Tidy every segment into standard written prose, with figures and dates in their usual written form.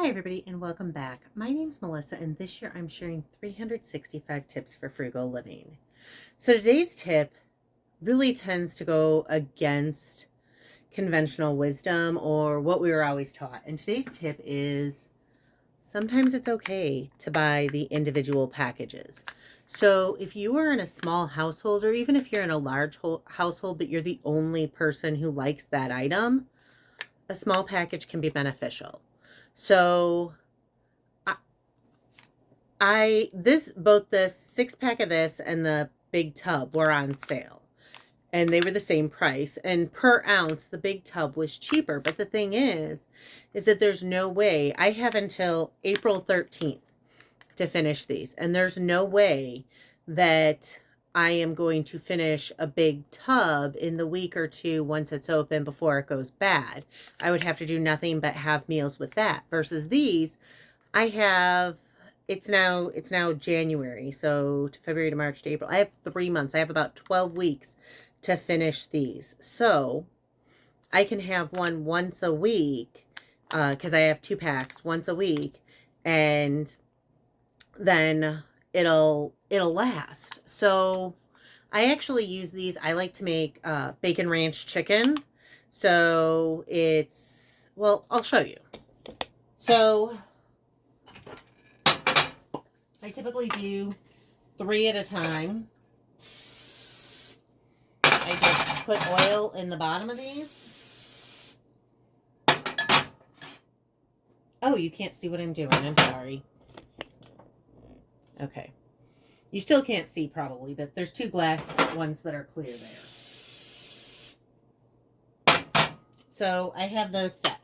Hi everybody and welcome back. My name's Melissa and this year I'm sharing 365 tips for frugal living. So today's tip really tends to go against conventional wisdom or what we were always taught. And today's tip is sometimes it's okay to buy the individual packages. So if you are in a small household or even if you're in a large household but you're the only person who likes that item, a small package can be beneficial. So both the 6-pack of this and the big tub were on sale and they were the same price, and per ounce the big tub was cheaper. But the thing is that there's no way, I have until April 13th to finish these, and there's no way that I am going to finish a big tub in the week or two once it's open before it goes bad. I would have to do nothing but have meals with that, versus these I have, it's now January, so to February to March to April. I have 3 months. I have about 12 weeks to finish these. So I can have one once a week, because I have 2 packs once a week, and then it'll last. So I actually use these. I like to make bacon ranch chicken. So it's, well, I'll show you. So I typically do 3 at a time. I just put oil in the bottom of these. Oh, you can't see what I'm doing. I'm sorry. Okay. You still can't see probably, but there's 2 glass ones that are clear there. So I have those set.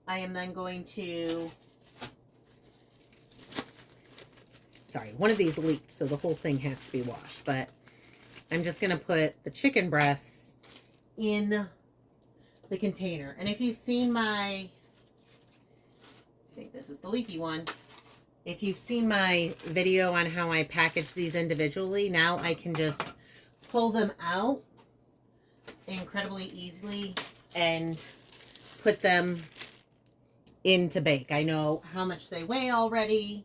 I am then going to, sorry, one of these leaked, so the whole thing has to be washed, but I'm just going to put the chicken breasts in the container. And if you've seen I think this is the leaky one. If you've seen my video on how I package these individually, now I can just pull them out incredibly easily and put them into bake. I know how much they weigh already.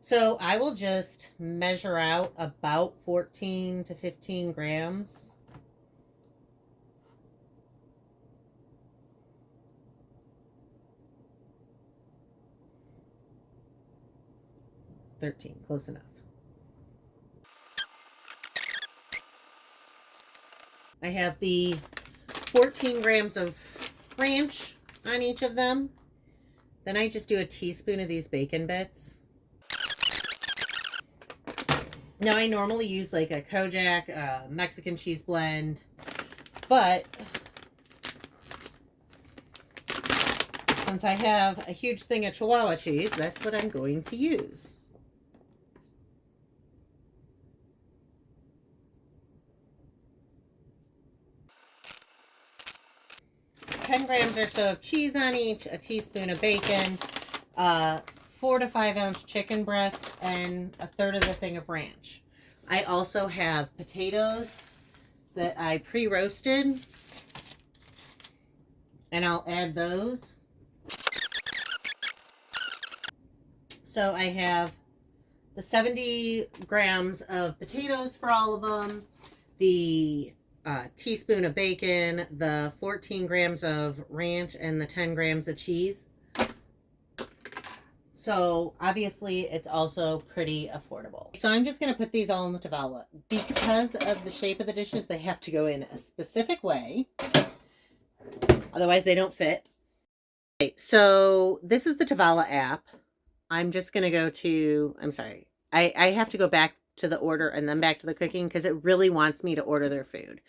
So I will just measure out about 14 to 15 grams. Close enough. I have the 14 grams of ranch on each of them. Then I just do a teaspoon of these bacon bits. Now I normally use like a Kojak, Mexican cheese blend, but since I have a huge thing of Chihuahua cheese, that's what I'm going to use. $10 grams or so of cheese on each, a teaspoon of bacon, 4 to 5 ounce chicken breast, and a third of the thing of ranch. I also have potatoes that I pre-roasted, and I'll add those. So I have the 70 grams of potatoes for all of them, the teaspoon of bacon, the 14 grams of ranch, and the 10 grams of cheese. So obviously it's also pretty affordable. So I'm just going to put these all in the Tavalla. Because of the shape of the dishes, they have to go in a specific way. Otherwise they don't fit. Okay, so this is the Tavalla app. I'm just going to go to, I'm sorry, I have to go back to the order and then back to the cooking because it really wants me to order their food.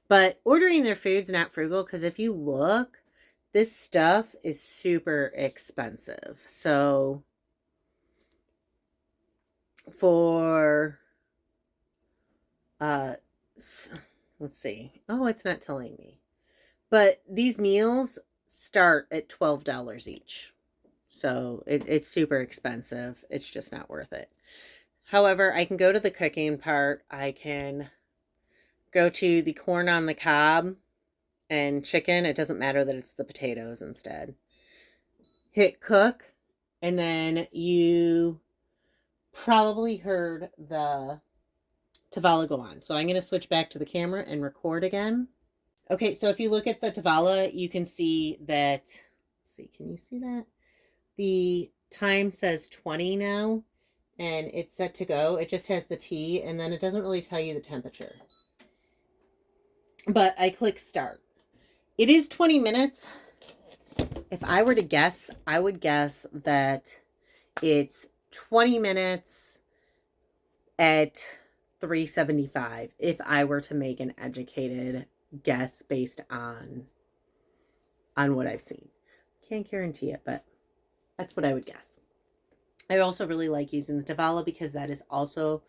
But ordering their food's not frugal because if you look, this stuff is super expensive. So for, let's see. Oh, it's not telling me. But these meals start at $12 each. So it's super expensive. It's just not worth it. However, I can go to the cooking part. I can go to the corn on the cob and chicken. It doesn't matter that it's the potatoes instead. Hit cook, and then you probably heard the Tavala go on. So I'm going to switch back to the camera and record again. Okay, so if you look at the Tavala, you can see that, let's see, can you see that? The time says 20 now, and it's set to go. It just has the T, and then it doesn't really tell you the temperature. But I click start. It is 20 minutes. If I were to guess, I would guess that it's 20 minutes at 375 if I were to make an educated guess based on what I've seen. Can't guarantee it, but that's what I would guess. I also really like using the Tavala because that is also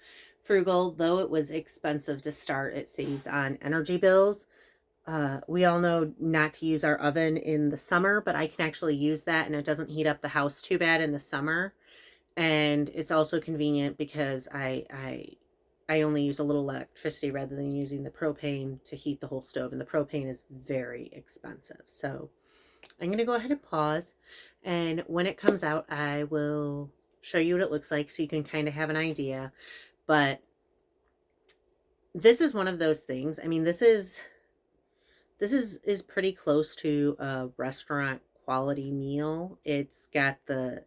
frugal. Though it was expensive to start, it saves on energy bills. We all know not to use our oven in the summer, but I can actually use that and it doesn't heat up the house too bad in the summer. And it's also convenient because I only use a little electricity rather than using the propane to heat the whole stove. And the propane is very expensive. So I'm going to go ahead and pause. And when it comes out, I will show you what it looks like so you can kind of have an idea. But this is one of those things. I mean, this is pretty close to a restaurant quality meal. It's got the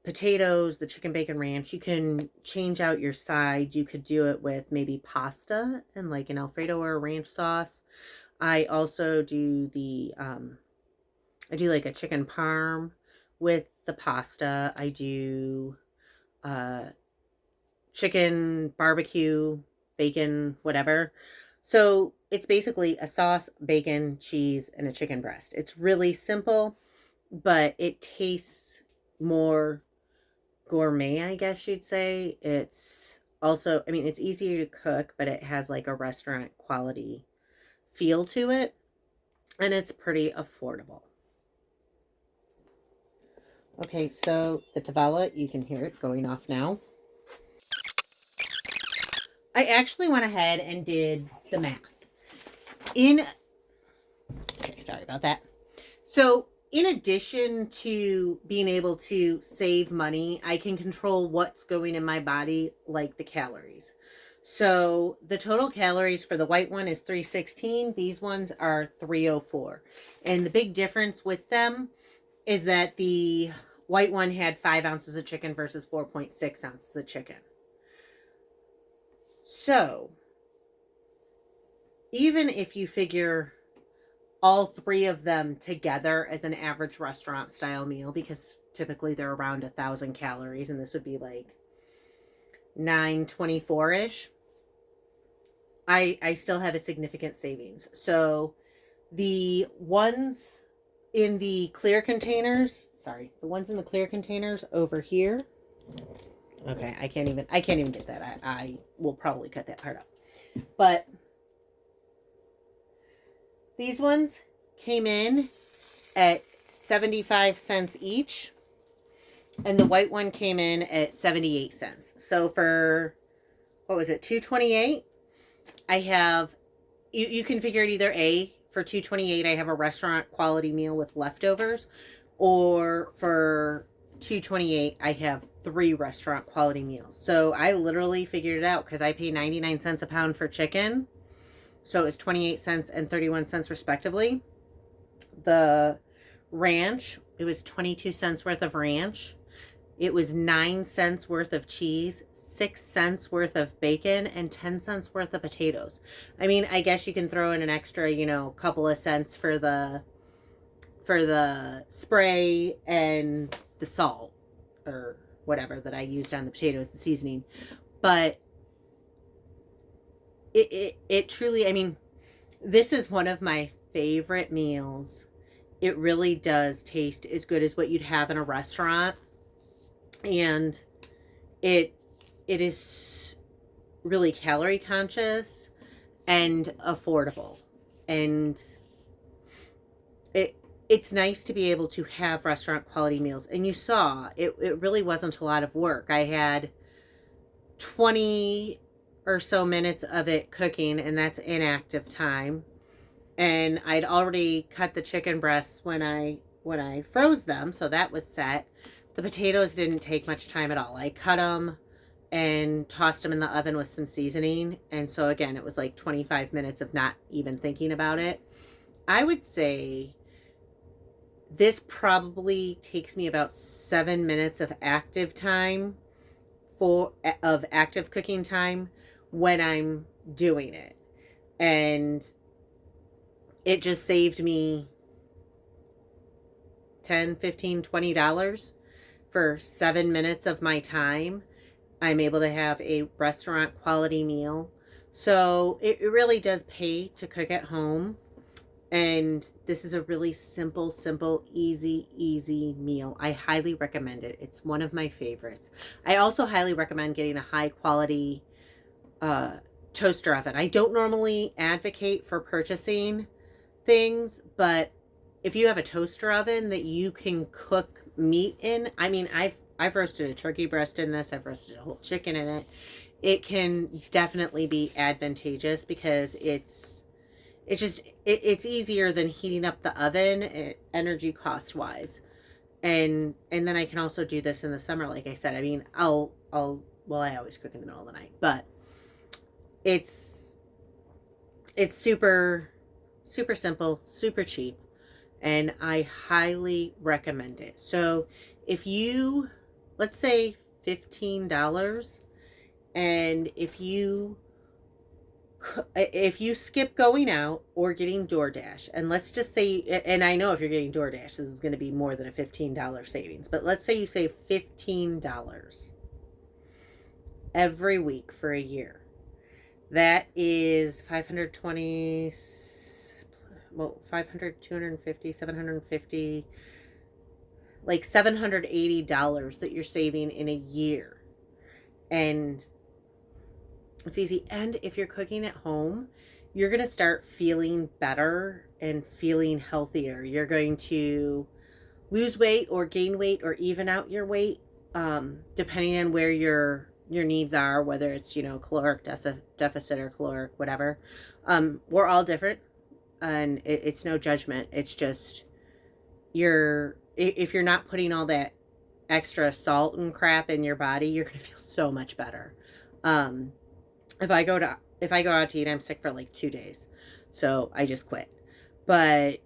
potatoes, the chicken bacon ranch. You can change out your side. You could do it with maybe pasta and like an Alfredo or a ranch sauce. I also do I do like a chicken parm with the pasta. I do chicken, barbecue, bacon, whatever. So it's basically a sauce, bacon, cheese, and a chicken breast. It's really simple, but it tastes more gourmet, I guess you'd say. It's also, I mean, it's easier to cook, but it has like a restaurant quality feel to it, and it's pretty affordable. Okay, so the Tavala, you can hear it going off now. I actually went ahead and did the math. Okay, sorry about that. So in addition to being able to save money, I can control what's going in my body, like the calories. So the total calories for the white one is 316. These ones are 304. And the big difference with them is that the white one had 5 ounces of chicken versus 4.6 ounces of chicken. So even if you figure all 3 of them together as an average restaurant style meal, because typically they're around 1,000 calories, and this would be like 924-ish, I still have a significant savings. So the ones in the clear containers, the ones in the clear containers over here. Okay, I can't even get that. I will probably cut that part out. But these ones came in at 75 cents each, and the white one came in at 78 cents. So for, what was it, $2.28? I have, you can figure it either A, for $2.28 I have a restaurant quality meal with leftovers, or for $2.28 I have 3 restaurant quality meals. So I literally figured it out because I pay 99 cents a pound for chicken. So it's 28 cents and 31 cents respectively. The ranch, it was 22 cents worth of ranch. It was 9 cents worth of cheese, 6 cents worth of bacon, and 10 cents worth of potatoes. I mean, I guess you can throw in an extra, couple of cents for the spray and the salt or whatever that I used on the potatoes, the seasoning. But it truly, I mean, this is one of my favorite meals. It really does taste as good as what you'd have in a restaurant. And it is really calorie conscious and affordable. And it's nice to be able to have restaurant quality meals. And you saw it really wasn't a lot of work. I had 20 or so minutes of it cooking, and that's inactive time. And I'd already cut the chicken breasts when I froze them, so that was set. The potatoes didn't take much time at all. I cut them and tossed them in the oven with some seasoning, and so again, it was like 25 minutes of not even thinking about it. I would say this probably takes me about 7 minutes of active time of active cooking time when I'm doing it. And it just saved me 10, 15, $20 for 7 minutes of my time. I'm able to have a restaurant quality meal. So it really does pay to cook at home. And this is a really simple, easy meal. I highly recommend it. It's one of my favorites. I also highly recommend getting a high quality toaster oven. I don't normally advocate for purchasing things, but if you have a toaster oven that you can cook meat in, I mean, I've roasted a turkey breast in this. I've roasted a whole chicken in it. It can definitely be advantageous because it's easier than heating up the oven, energy cost wise. And then I can also do this in the summer, like I said. I mean, well, I always cook in the middle of the night, but it's super simple, super cheap, and I highly recommend it. So if you, let's say $15, and if you skip going out or getting DoorDash, and let's just say, and I know if you're getting DoorDash, this is going to be more than a $15 savings, but let's say you save $15 every week for a year. That is 520, well, 500, 250, 750, like $780 that you're saving in a year. And it's easy. And if you're cooking at home, you're going to start feeling better and feeling healthier. You're going to lose weight or gain weight or even out your weight, depending on where your needs are, whether it's, caloric deficit or caloric, whatever. We're all different, and it's no judgment. It's just if you're not putting all that extra salt and crap in your body, you're going to feel so much better. If I go out to eat, I'm sick for like 2 days. So I just quit. But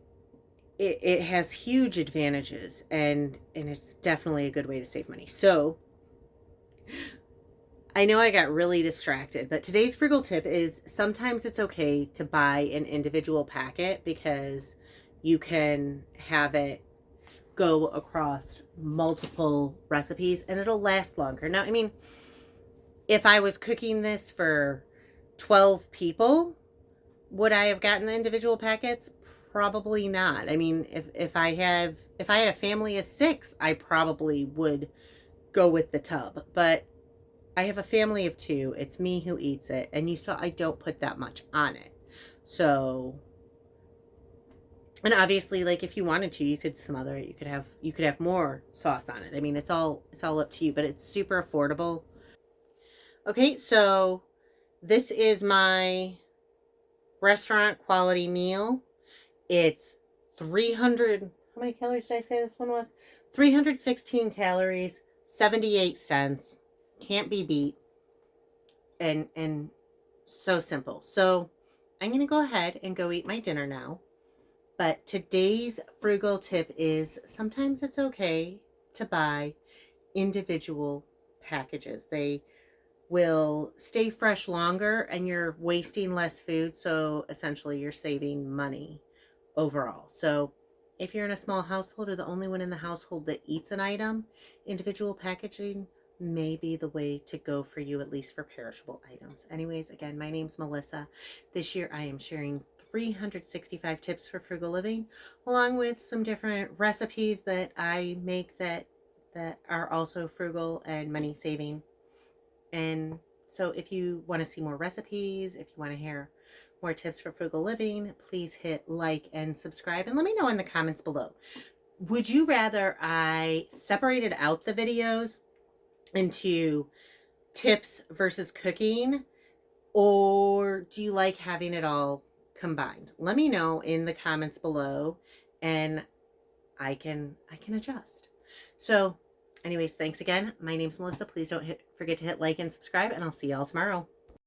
it has huge advantages, and it's definitely a good way to save money. So I know I got really distracted, but today's frugal tip is sometimes it's okay to buy an individual packet because you can have it go across multiple recipes and it'll last longer. Now, I mean, if I was cooking this for 12 people, would I have gotten the individual packets? Probably not. I mean, if I had a family of 6, I probably would go with the tub. But I have a family of 2. It's me who eats it, and you saw I don't put that much on it. So, and obviously, like if you wanted to, you could smother it. You could have more sauce on it. I mean, it's all up to you, but it's super affordable. Okay, so this is my restaurant quality meal. It's 300, how many calories did I say this one was? 316 calories, 78 cents. Can't be beat. And so simple. So I'm going to go ahead and go eat my dinner now. But today's frugal tip is sometimes it's okay to buy individual packages. They will stay fresh longer and you're wasting less food. So essentially you're saving money overall. So if you're in a small household or the only one in the household that eats an item, individual packaging may be the way to go for you, at least for perishable items. Anyways, again, my name's Melissa. This year I am sharing 365 tips for frugal living, along with some different recipes that I make that are also frugal and money saving. And so if you want to see more recipes, if you want to hear more tips for frugal living, please hit like and subscribe, and let me know in the comments below. Would you rather I separated out the videos into tips versus cooking, or do you like having it all combined? Let me know in the comments below, and I can adjust. So anyways, thanks again. My name's Melissa. Please don't forget to hit like and subscribe, and I'll see y'all tomorrow.